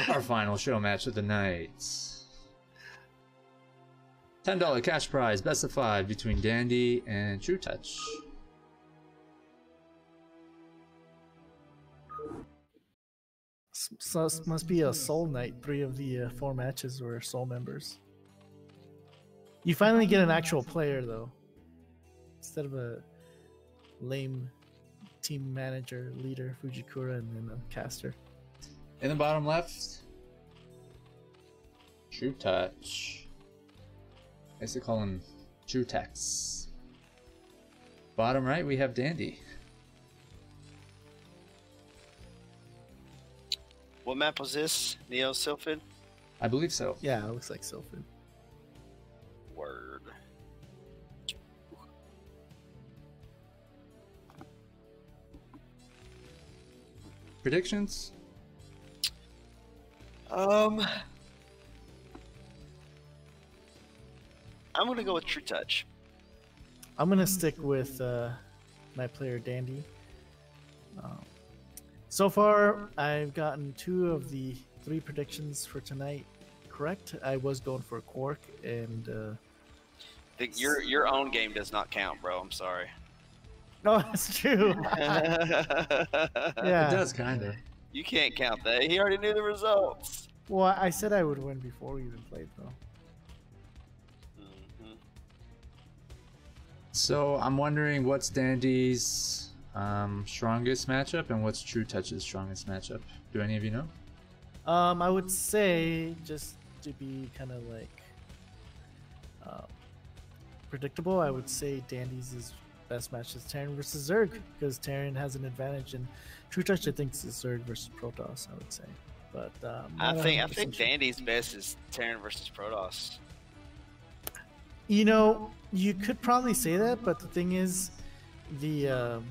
Our final show match of the night. $10 cash prize, best of 5 between Dandy and Trutacz. So it must be a soul night. 3 of the 4 matches were soul members. You finally get an actual player though, instead of a lame team manager, leader, Fujikura, and then a caster. In the bottom left, Trutacz. I used to call him Trutacz. Bottom right, we have Dandy. What map was this? Neo Sylphid? I believe so. Yeah, it looks like Sylphid. Word. Predictions? I'm gonna go with Trutacz. I'm gonna stick with my player Dandy. So far, I've gotten 2 of the 3 predictions for tonight correct. I was going for Quark, and Your own game does not count, bro. I'm sorry. no, that's true. It Yeah. does, kind of. You can't count that. He already knew the results. Well, I said I would win before we even played, though. Mhm. So I'm wondering what's Dandy's strongest matchup and what's Trutach's strongest matchup. Do any of you know? I would say, just to be kind of like predictable, I would say Dandy's best match is Terran versus Zerg, because Terran has an advantage, and Trutacz I think is Zerg versus Protoss, I would say. But I think Dandy's best is Terran versus Protoss. You know, you could probably say that, but the thing is, the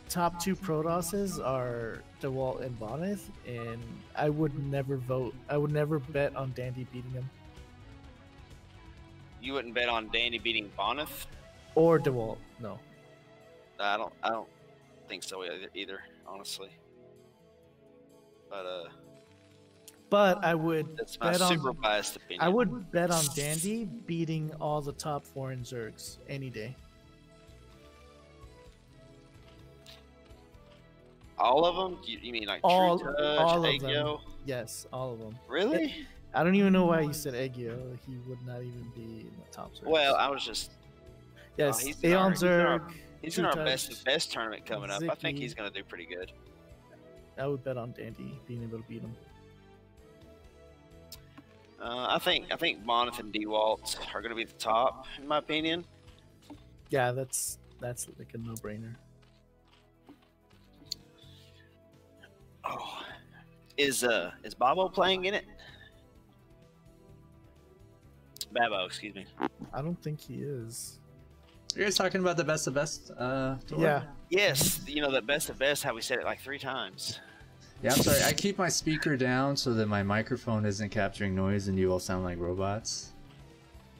top 2 Protosses are DeWalt and Bonith, and I would never bet on Dandy beating him. You wouldn't bet on Dandy beating Bonith? Or DeWalt, no. I don't think so either, honestly. But I would That's my bet super on. biased opinion. I would bet on Dandy beating all the top foreign Zergs any day. All of them? You mean like All Trutacz, of them. Aegyo? Yes, all of them. Really? I don't even know why you said Aegyo. He would not even be in the top Zergs. Well, I was just... yes, he's in our- Aeon Zerg. He's in our Trutacz, best tournament coming up. I think Ziki. he's going to do pretty good. I would bet on Dandy being able to beat him. I think Bonith and DeWalt are going to be at the top, in my opinion. Yeah, that's like a no-brainer. Oh, is Babo playing in it? Babo, excuse me. I don't think he is. You guys talking about the best of best? Tour? Yeah. Yes, you know, the best of best, how we said it like 3 times. Yeah, I'm sorry. I keep my speaker down so that my microphone isn't capturing noise and you all sound like robots.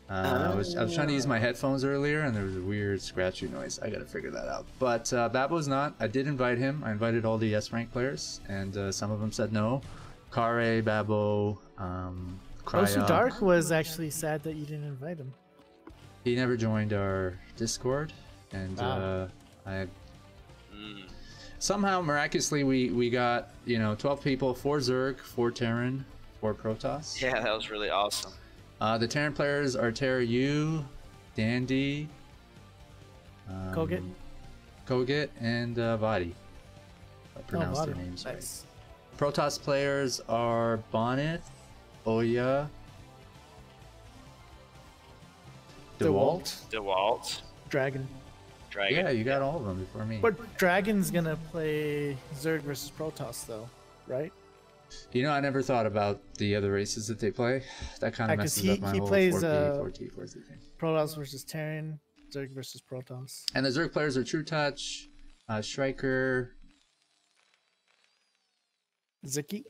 I was trying to use my headphones earlier and there was a weird scratchy noise. I gotta figure that out. But Babo's not. I did invite him. I invited all the S rank players and some of them said no. Kare, Babo, Osu Dark was actually sad that you didn't invite him. He never joined our Discord, and Wow. Somehow miraculously we got 12 people, 4 Zerg, 4 Terran, 4 Protoss. Yeah, that was really awesome. The Terran players are Terra U, Dandy, Koget, and Vadi. I pronounced their names right. Nice. Protoss players are Bonnet, Oya, DeWalt. Dragon. Yeah, you got all of them before me. But Dragon's gonna play Zerg versus Protoss though, right? I never thought about the other races that they play. That kind of messes up my he whole plays 4T thing. Protoss versus Terran, Zerg versus Protoss. And the Zerg players are Trutacz, Striker. Ziki?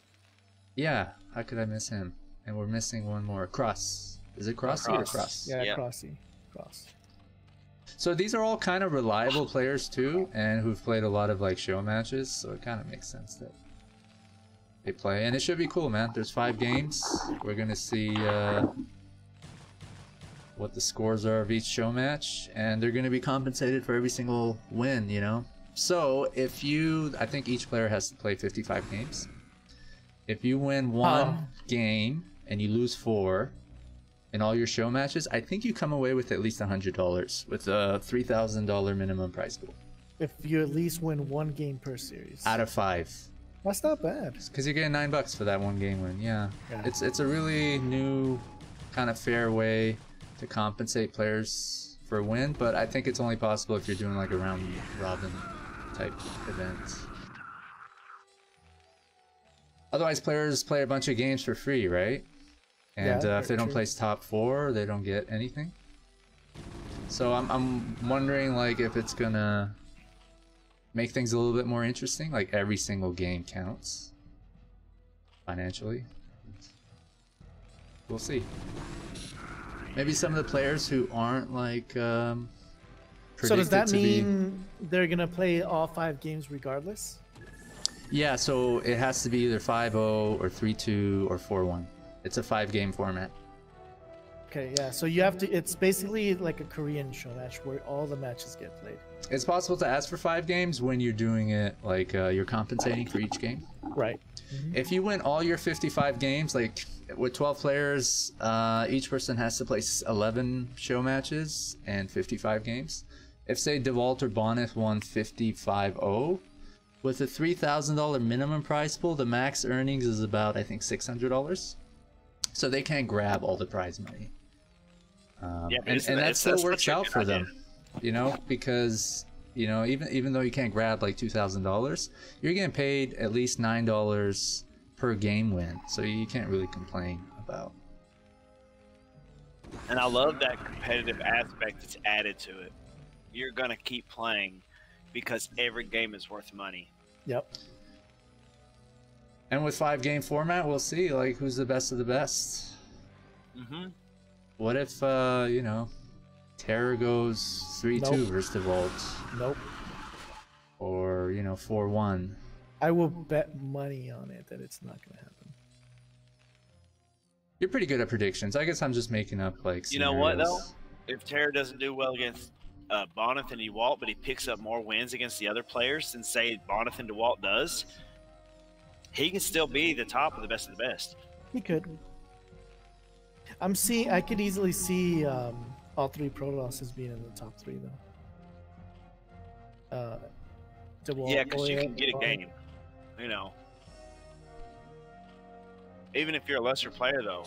Yeah, how could I miss him? And we're missing one more. Cross. Is it Crossy or Cross? Yeah, Yep. Cross. So these are all kind of reliable players too, and who've played a lot of show matches. So it kind of makes sense that they play, and it should be cool, man. There's 5 games. We're gonna see what the scores are of each show match, and they're gonna be compensated for every single win, you know. So if you, I think each player has to play 55 games. If you win 1 game and you lose 4 in all your show matches, I think you come away with at least $100 with a $3,000 minimum prize pool. If you at least win 1 game per series. Out of 5. That's not bad. Because you're getting $9 for that 1 game win. Yeah. It's a really new, kind of fair way to compensate players for a win, but I think it's only possible if you're doing like a round robin type event. Otherwise, players play a bunch of games for free, right? And if they don't place top 4, they don't get anything. So I'm wondering like if it's gonna make things a little bit more interesting, like every single game counts financially. We'll see. Maybe some of the players who aren't like so does that mean they're gonna play all 5 games regardless? Yeah, so it has to be either 5-0 or 3-2 or 4-1. It's a 5-game format. Okay, yeah. So you have to. It's basically like a Korean show match where all the matches get played. It's possible to ask for 5 games when you're doing it like you're compensating for each game. Right. If you win all your 55 games, like with 12 players, each person has to play 11 show matches and 55 games. If say DeWalt or Bonif won 55-0, with a $3,000 minimum prize pool, the max earnings is about, I think, $600. So they can't grab all the prize money. And that still works out for them, you know, because, you know, even though you can't grab like $2,000, you're getting paid at least $9 per game win. So you can't really complain about. And I love that competitive aspect that's added to it. You're going to keep playing because every game is worth money. Yep. And with 5-game format, we'll see like who's the best of the best. What if you know, Terror goes 3-2 versus DeWalt? Nope. Or you know, 4-1. I will bet money on it that it's not going to happen. You're pretty good at predictions. I guess I'm just making up like scenarios. You know what though? If Terror doesn't do well against Bonif and DeWalt, but he picks up more wins against the other players than say Bonif and DeWalt does, he can still be the top of the best of the best. He could. I could easily see all 3 Protosses being in the top 3 though. DeWalt, yeah, because you can get a game. You know. Even if you're a lesser player though,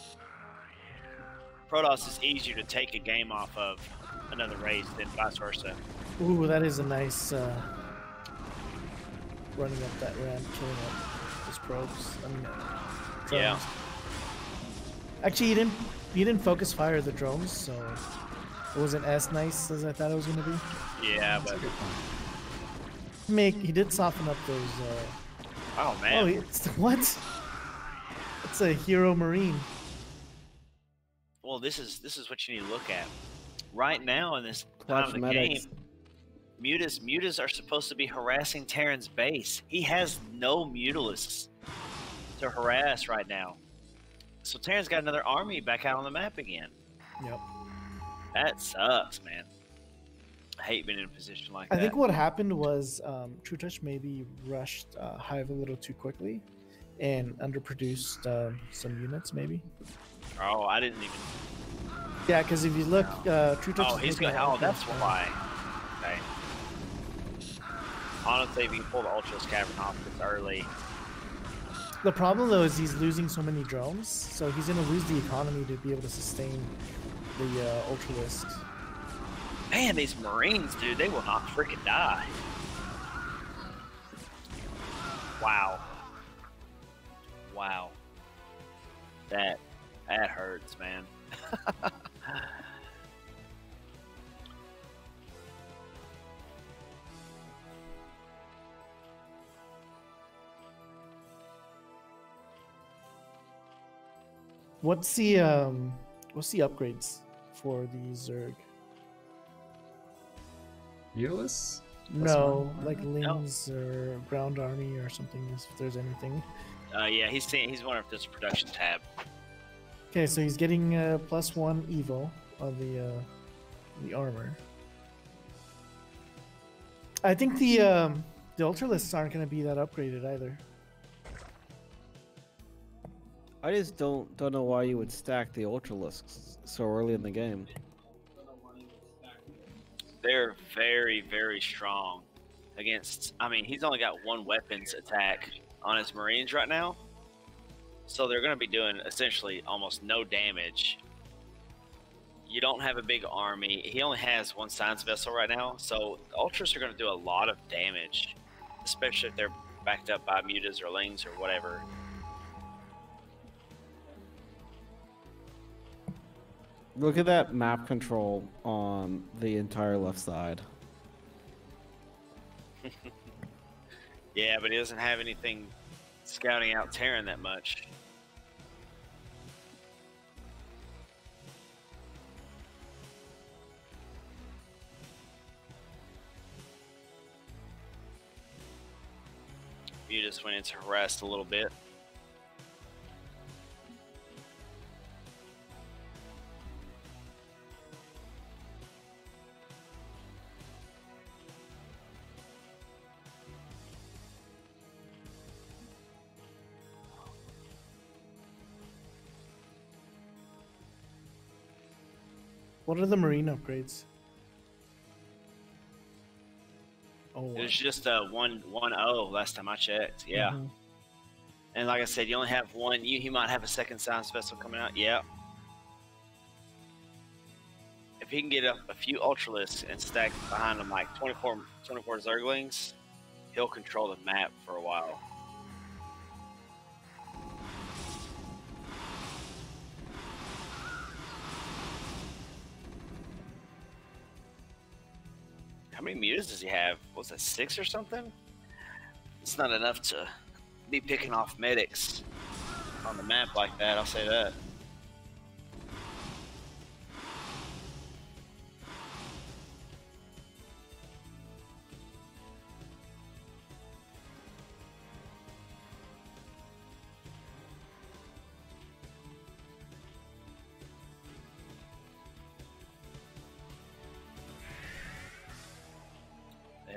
Protoss is easier to take a game off of another race than vice versa. Ooh, that is a nice running up that ramp, killing up his probes. I mean, drones. Yeah. Actually, he didn't focus fire the drones, so it wasn't as nice as I thought it was going to be. Yeah, but he did soften up those. Oh man! Oh, what? It's a hero marine. Well, this is what you need to look at. Right now in this time of the game, Mutas are supposed to be harassing Terran's base. He has no Mutalisks to harass right now. So Terran's got another army back out on the map again. Yep. That sucks, man. I hate being in a position like that. I think what happened was Trutacz maybe rushed Hive a little too quickly and underproduced some units, maybe. Oh, I didn't even... Yeah, because if you look, Trutacz. Oh, he's going. Oh, that's why. Okay. Honestly, if you can pull the Ultra's Cavern off this early. The problem though is he's losing so many drones, so he's gonna lose the economy to be able to sustain the Ultralisks. Man, these Marines, dude, they will not freaking die. Wow. Wow. That hurts, man. What's the upgrades for the Zerg? Mutalisk? No, like Lings or Ground Army or something, if there's anything. Yeah, he's one of this production tab. Okay, so he's getting +1 Evo on the armor. I think the Ultralisks aren't going to be that upgraded either. I just don't know why you would stack the Ultralisks so early in the game. They're very, very strong against. I mean, he's only got one weapons attack on his Marines right now, so they're going to be doing essentially almost no damage. You don't have a big army. He only has one science vessel right now, so the Ultras are going to do a lot of damage, especially if they're backed up by mutas or lings or whatever. Look at that map control on the entire left side. Yeah, but he doesn't have anything scouting out Terran that much. Mutas went into harassed a little bit. What are the Marine upgrades? Oh, It was just a 1-1-0 last time I checked. Yeah. Mm-hmm. And like I said, you only have one. He might have a second science vessel coming out. Yeah. If he can get a few Ultralisks and stack behind him like 24 Zerglings, he'll control the map for a while. How many mutas does he have? Was that 6 or something? It's not enough to be picking off medics on the map like that, I'll say that.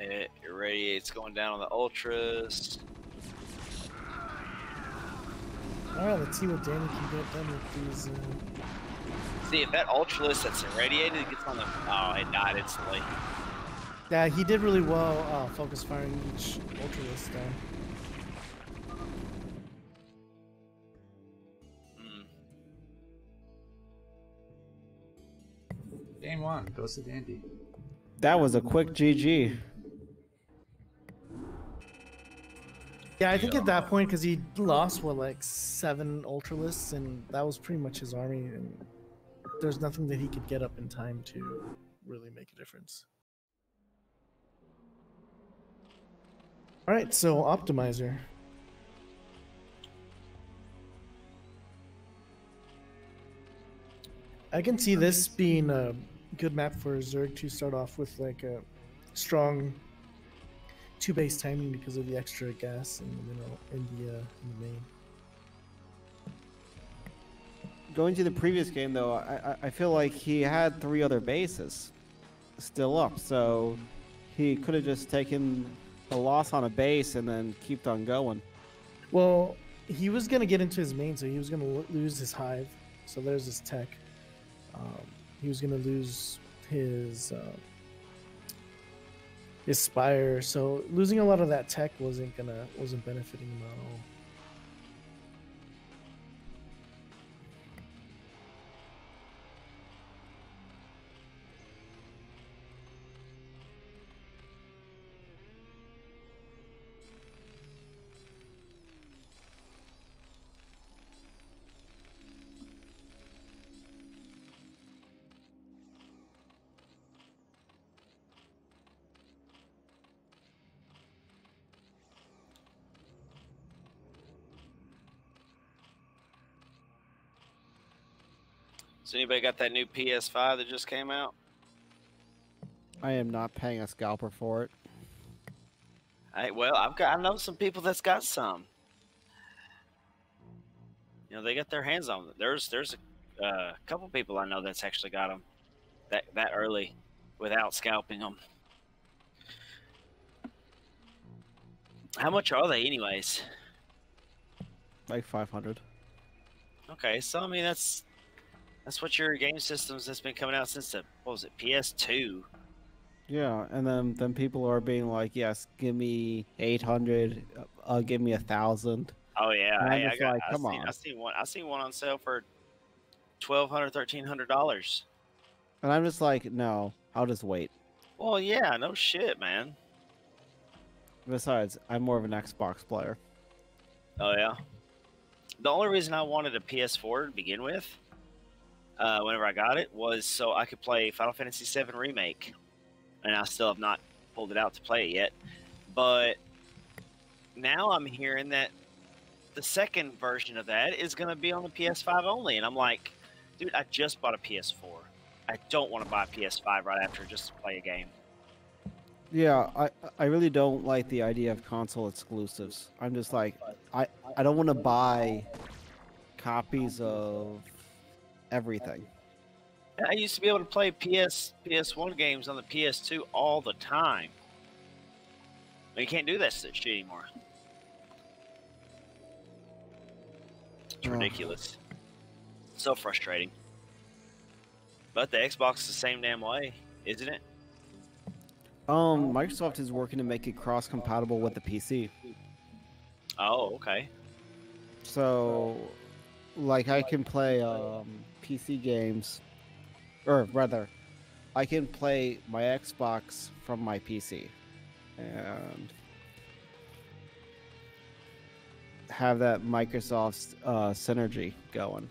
It irradiates going down on the Ultras. Alright, let's see what Danny can get done with these. See, if that Ultralist that's irradiated gets on the... Oh, it died instantly. Yeah, he did really well focus firing each Ultralist down. Game 1 goes to Dandy. That was a quick GG. Yeah, I think at that point, because he lost, what, like 7 Ultralisks, and that was pretty much his army, and there's nothing that he could get up in time to really make a difference. Alright, so Optimizer. I can see this being a good map for Zerg to start off with, like a strong 2-base timing because of the extra gas in the middle in the main. Going to the previous game, though, I feel like he had 3 other bases still up, so he could have just taken a loss on a base and then kept on going. Well, he was going to get into his main, so he was going to lose his hive. So there's his tech. He was going to lose his spire. So losing a lot of that tech wasn't benefiting him at all. So anybody got that new PS5 that just came out? I am not paying a scalper for it. Well, I know some people that's got some. You know, they got their hands on them. There's a couple people I know that's actually got them that early without scalping them. How much are they, anyways? Like 500. Okay, so I mean that's what your game systems that's been coming out since the what was it, PS2? Yeah, and then people are being like, yes, give me 800, give me 1,000. Oh yeah, And I'm hey, just like, come on. I seen one on sale for $1,200, $1,300. And I'm just like, no, I'll just wait. Well, yeah, no shit, man. Besides, I'm more of an Xbox player. Oh yeah. The only reason I wanted a PS4 to begin with, whenever I got it, was so I could play Final Fantasy VII Remake, and I still have not pulled it out to play it yet. But now I'm hearing that the second version of that is going to be on the PS5 only, and I'm like, dude, I just bought a PS4. I don't want to buy a PS5 right after just to play a game. Yeah, I really don't like the idea of console exclusives. I'm just like, I don't want to buy copies of everything. I used to be able to play PS1 games on the PS2 all the time. But you can't do that shit anymore. It's ridiculous. So frustrating. But the Xbox is the same damn way, isn't it? Microsoft is working to make it cross-compatible with the PC. Oh, okay. So, like, I can play PC games, or rather, I can play my Xbox from my PC, and have that Microsoft synergy going.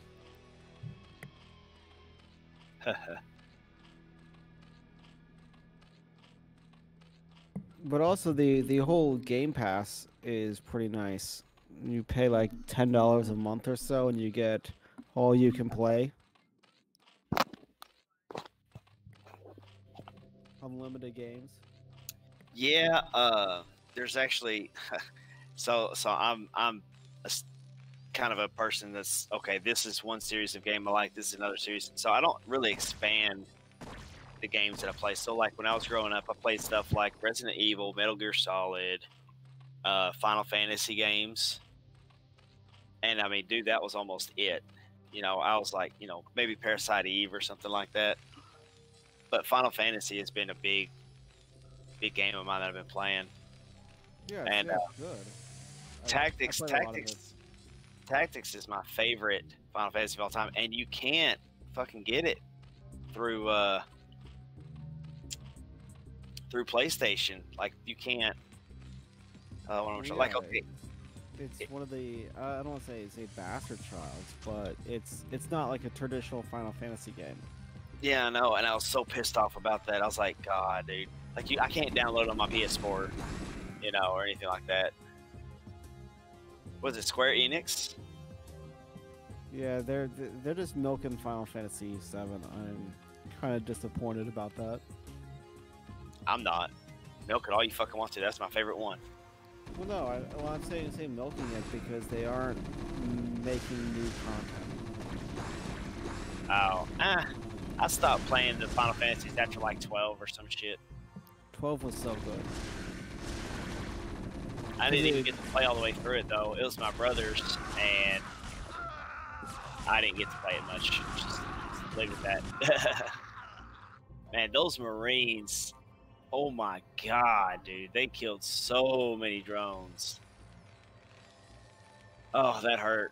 But also the whole Game Pass is pretty nice. You pay like $10 a month or so, and you get all you can play. Unlimited games. Yeah, there's actually so I'm kind of a person that's okay, this is one series of game I like, this is another series. So I don't really expand the games that I play. So like when I was growing up, I played stuff like Resident Evil, Metal Gear Solid, Final Fantasy games. And I mean, dude, that was almost it. You know, I was like, you know, maybe Parasite Eve or something like that. But Final Fantasy has been a big game of mine that I've been playing. Yeah, and good. Tactics is my favorite Final Fantasy of all time, and you can't fucking get it through PlayStation. Like you can't. Like okay, it's one of the I don't want to say bastard childs, but it's not like a traditional Final Fantasy game. Yeah, I know, and I was so pissed off about that. I was like, God, dude, like I can't download it on my PS4, you know, or anything like that. Was it Square Enix? Yeah, they're just milking Final Fantasy VII. I'm kind of disappointed about that. I'm not. Milk it all you fucking want to. That's my favorite one. Well, no, I'm saying milking it because they aren't making new content. Oh, I stopped playing the Final Fantasies after like 12 or some shit. 12 was so good. I didn't even get to play all the way through it though. It was my brother's, and I didn't get to play it much. Just leave it at that. Man, those Marines, oh my God, dude. They killed so many drones. Oh, that hurt.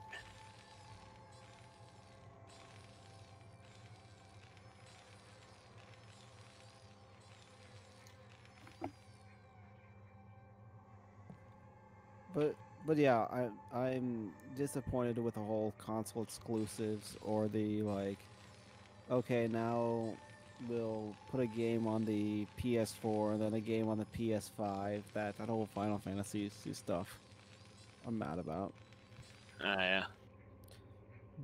But yeah, I'm disappointed with the whole console exclusives or the like. Okay, now we'll put a game on the PS4 and then a game on the PS5. That whole Final Fantasy stuff, I'm mad about. Yeah.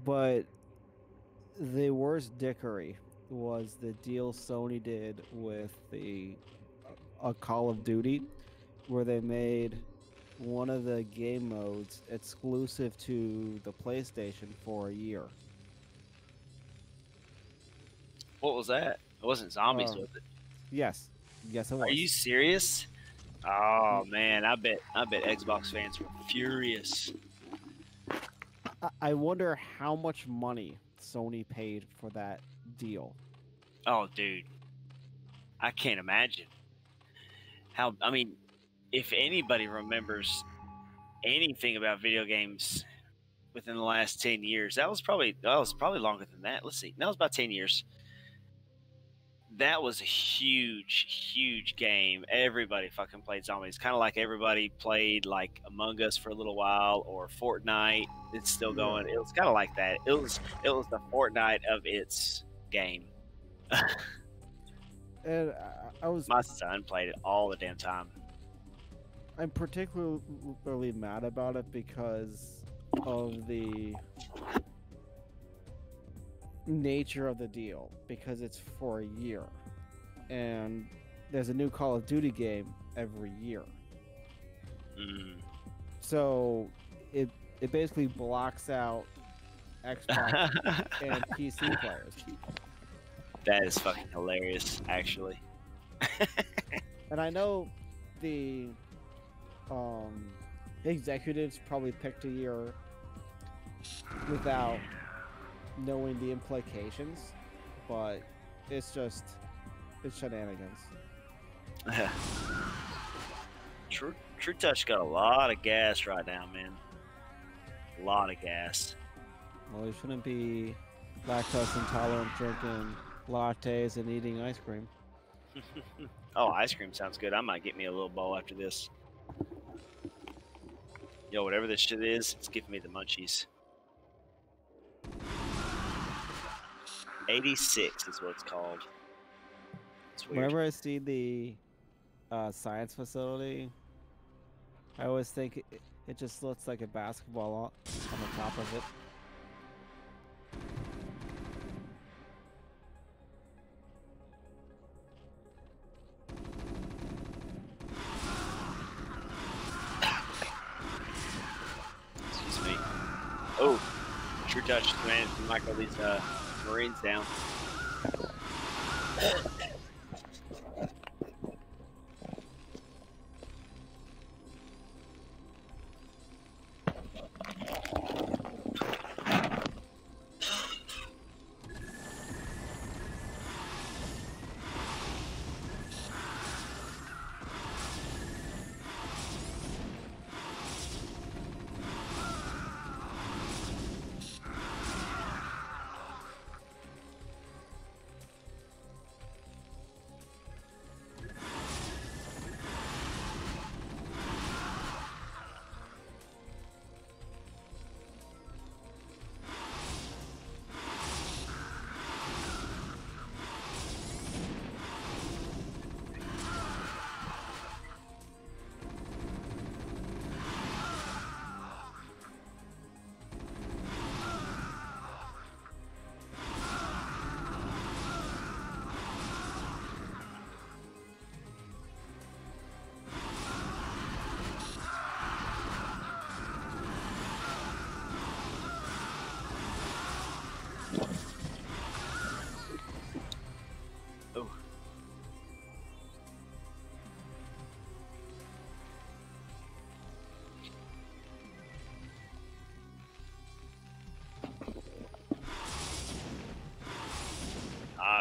But the worst dickery was the deal Sony did with the Call of Duty, where they made one of the game modes exclusive to the PlayStation for a year. What was that? It wasn't zombies, was it? Yes, it was. Are you serious? Oh man, I bet Xbox fans were furious. I wonder how much money Sony paid for that deal. Oh, dude, I can't imagine. How? I mean, if anybody remembers anything about video games within the last 10 years, that was probably longer than that. Let's see, that was about 10 years. That was a huge game. Everybody fucking played zombies. Kind of like everybody played like Among Us for a little while, or Fortnite. It's still going. It was kind of like that. It was the Fortnite of its game. And My son played it all the damn time. I'm particularly mad about it because of the nature of the deal, because it's for a year and there's a new Call of Duty game every year. So it basically blocks out Xbox and PC players. That is fucking hilarious, actually. And I know the executives probably picked a year without knowing the implications, but it's shenanigans. Trutacz got a lot of gas right now, man. A lot of gas. Well, you shouldn't be lactose intolerant drinking lattes and eating ice cream. Oh, ice cream sounds good. I might get me a little bowl after this. Yo, whatever this shit is, it's giving me the munchies. 86 is what it's called. It's weird. Whenever I see the science facility, I always think it just looks like a basketball on the top of it. Excuse me. Oh, Trutacz managed to knock all these Marines down.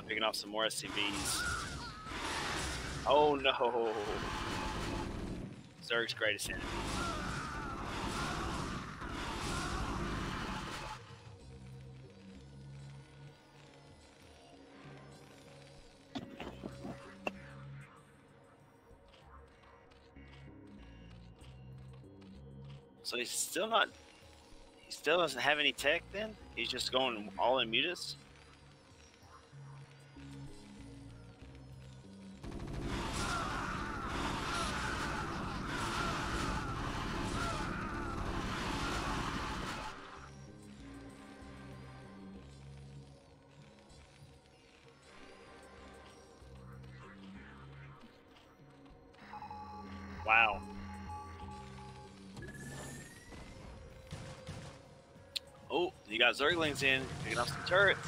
Picking off some more SCVs. Oh no! Zerg's greatest enemy. So he's still not. He still doesn't have any tech. Then he's just going all in mutus. Wow. got Zerglings in, picking off some turrets.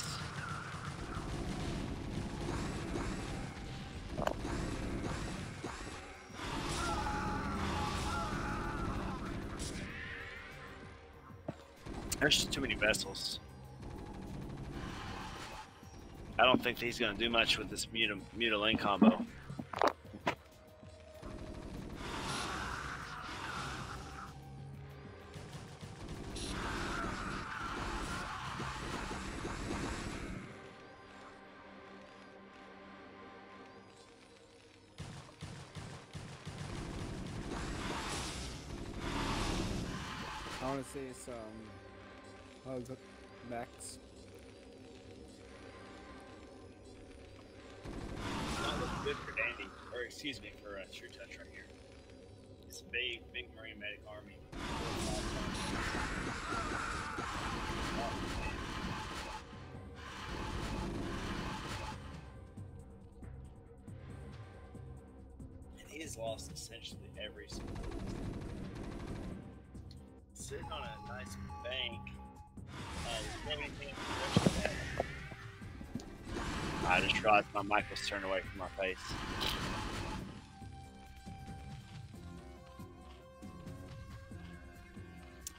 There's just too many vessels. I don't think he's going to do much with this Muta lane combo. I want to see some hugs backs. Not looking good for Dandy, or excuse me, for Trutacz right here. It's a big Marine medic army. And he has lost essentially every single one. Sitting on a nice bank. I just realized my mic was turned away from our face.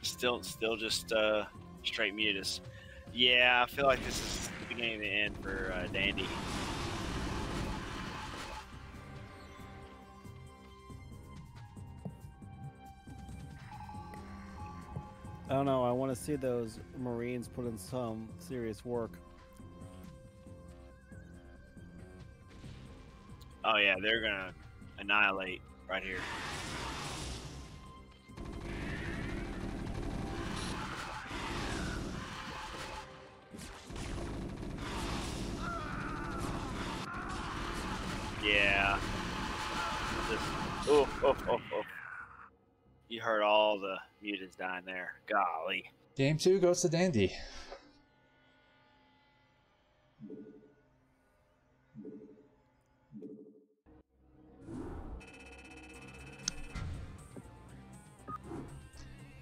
Still just straight mutus. Yeah, I feel like this is the beginning of the end for Dandy. I don't know. I want to see those Marines put in some serious work. Oh yeah, they're gonna annihilate right here. Yeah. Oh. You heard all the mutants dying there. Golly. Game 2 goes to Dandy.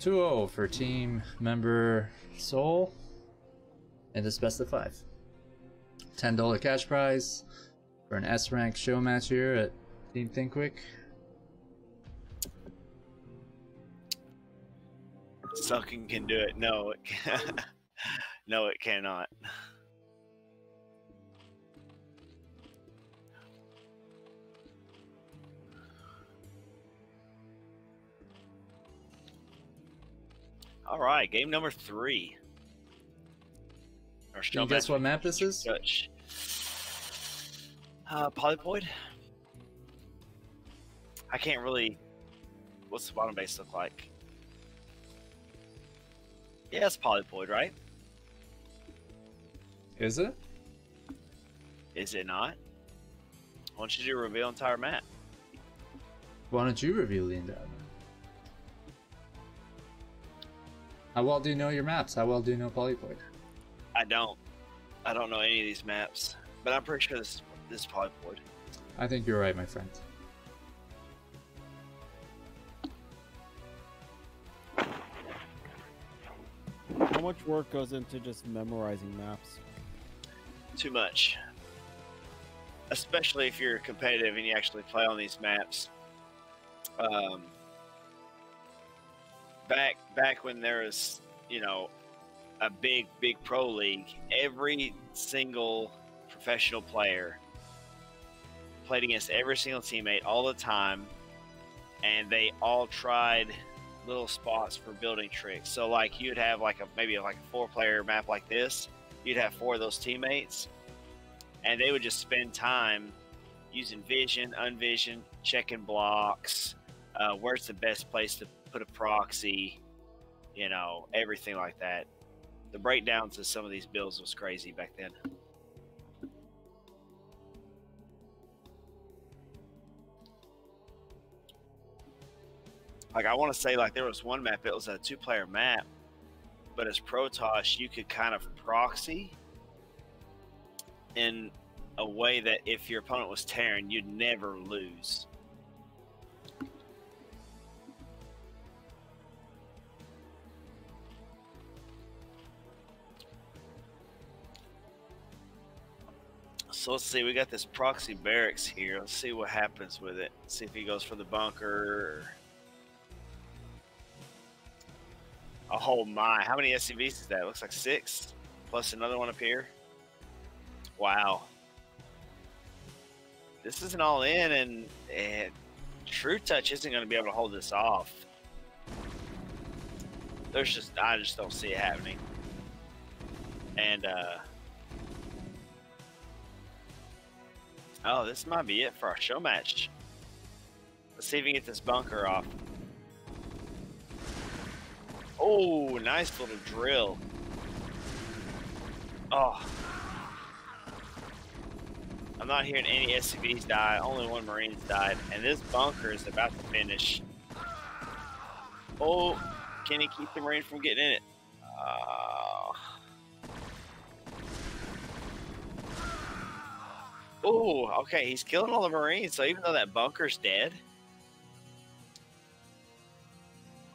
(2-0) for team member Soul in this best of 5. $10 cash prize for an S rank show match here at Team Think Quick. Sucking can do it. No, it can. No, it cannot. All right, game number 3. Can you guess what map this is? Polyploid. I can't really. What's the bottom base look like? Yeah, it's Polyploid, right? Is it? Is it not? Why don't you do a reveal entire map? Why don't you reveal the entire map? How well do you know your maps? How well do you know Polyploid? I don't know any of these maps, but I'm pretty sure this is Polyploid. I think you're right, my friend. How much work goes into just memorizing maps? Too much. Especially if you're competitive and you actually play on these maps. Back when there was, you know, a big pro league, every single professional player played against every single teammate all the time, and they all tried little spots for building tricks. So like you'd have maybe a 4-player map like this, you'd have 4 of those teammates, and they would just spend time using vision, unvision, checking blocks, where's the best place to put a proxy, you know, everything like that. The breakdowns of some of these builds was crazy back then. Like I want to say, like there was one map, it was a 2-player map, but as Protoss, you could kind of proxy in a way that if your opponent was Terran, you'd never lose. So let's see. We got this proxy barracks here. Let's see what happens with it. See if he goes for the bunker. Oh my! How many SCVs is that? Looks like 6, plus another one up here. Wow. This is an all-in, and Trutacz isn't going to be able to hold this off. I just don't see it happening. And oh, this might be it for our show match. Let's see if we can get this bunker off. Oh, nice little drill. Oh. I'm not hearing any SCVs die. Only 1 Marine's died. And this bunker is about to finish. Oh, can he keep the Marine from getting in it? Oh, okay. He's killing all the Marines. So even though that bunker's dead.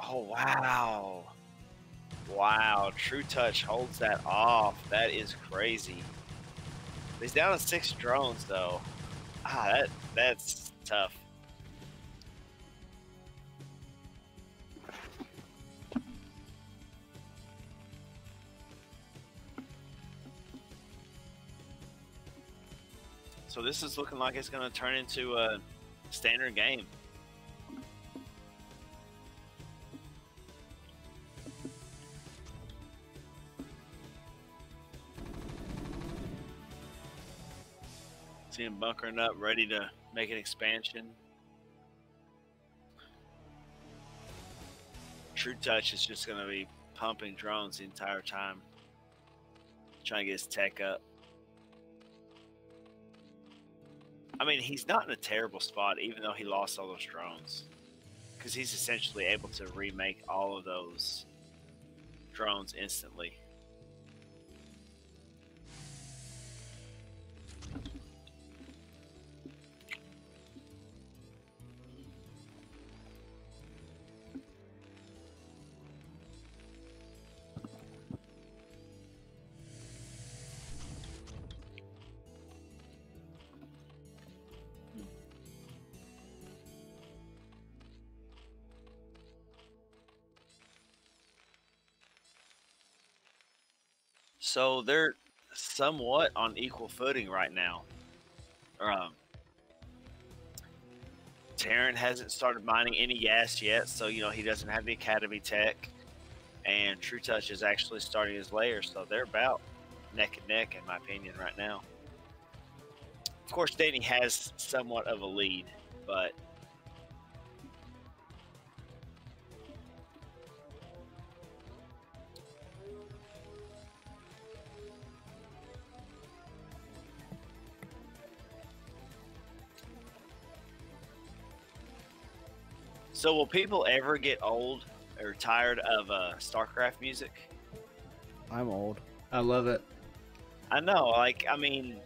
Oh, wow. Wow. Trutacz holds that off. That is crazy. He's down to 6 drones, though. That's tough. So this is looking like it's going to turn into a standard game. See him bunkering up, ready to make an expansion. Trutacz is just going to be pumping drones the entire time, trying to get his tech up. I mean, he's not in a terrible spot, even though he lost all those drones, because he's essentially able to remake all of those drones instantly. So they're somewhat on equal footing right now. Terran hasn't started mining any gas yet, so he doesn't have the Academy tech. And Trutacz is actually starting his layer, so they're about neck and neck, in my opinion, right now. Of course, Danny has somewhat of a lead, but so will people ever get old or tired of StarCraft music? I'm old. I love it. I know, I mean,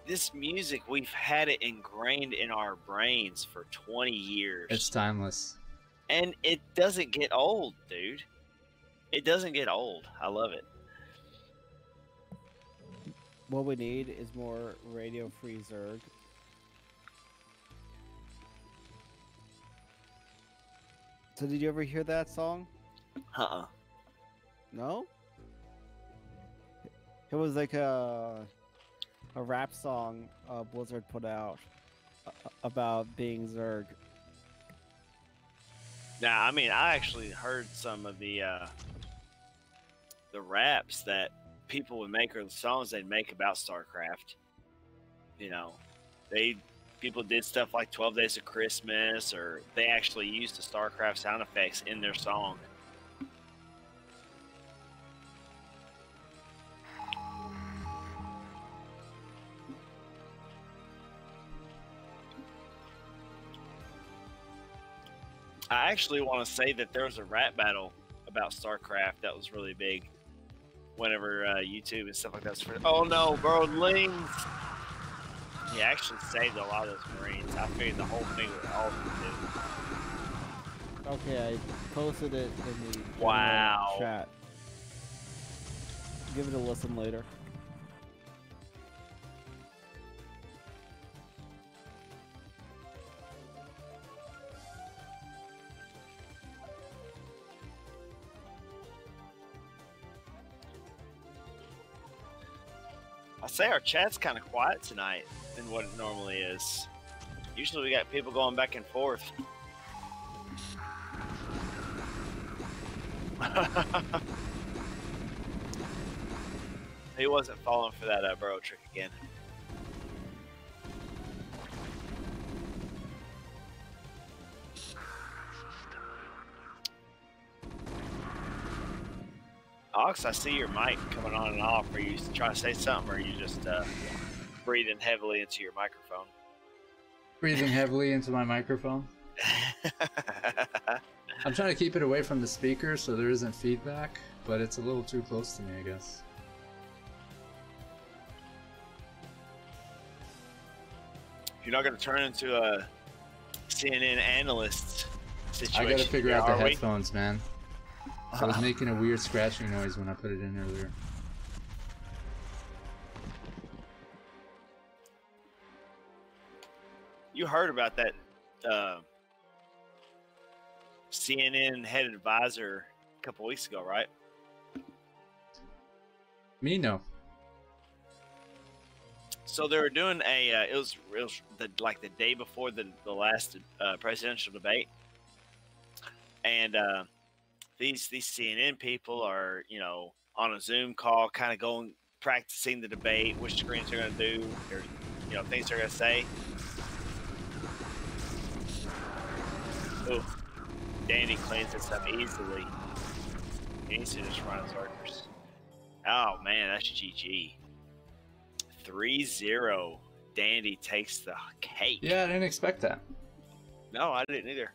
this music, we've had it ingrained in our brains for 20 years. It's timeless. And it doesn't get old, dude. It doesn't get old. I love it. What we need is more radio-free Zerg. So did you ever hear that song? Uh-uh. No? It was like a rap song Blizzard put out about being Zerg. Now, I mean, I actually heard some of the raps that people would make, or the songs they'd make about StarCraft. People did stuff like 12 Days of Christmas, or they actually used the StarCraft sound effects in their song. I actually want to say that there was a rap battle about StarCraft that was really big whenever YouTube and stuff like that was for. Oh no, Burrowed-lings! He actually saved a lot of those Marines. I figured the whole thing would all do. Okay, I posted it in the chat. Give it a listen later. I'll say our chat's kind of quiet tonight than what it normally is. Usually we got people going back and forth. He wasn't falling for that burrow trick again. Ox, I see your mic coming on and off. Are you trying to say something, or are you just breathing heavily into your microphone? Breathing heavily into my microphone. I'm trying to keep it away from the speaker so there isn't feedback, but it's a little too close to me, I guess. You're not going to turn into a CNN analyst situation. I gotta figure out the are we? headphones, man. So I was making a weird scratching noise when I put it in earlier. You heard about that CNN head advisor a couple weeks ago, right? Me, no. So they were doing a it was like the day before the last presidential debate, and these CNN people are, you know, on a Zoom call, kind of going practicing the debate, which screens they're going to do, or, you know, things they're going to say. Oh, Danny cleans this up easily. He needs to just run his archers. Oh man, that's GG. 3-0. Dandy takes the cake. Yeah, I didn't expect that. No, I didn't either.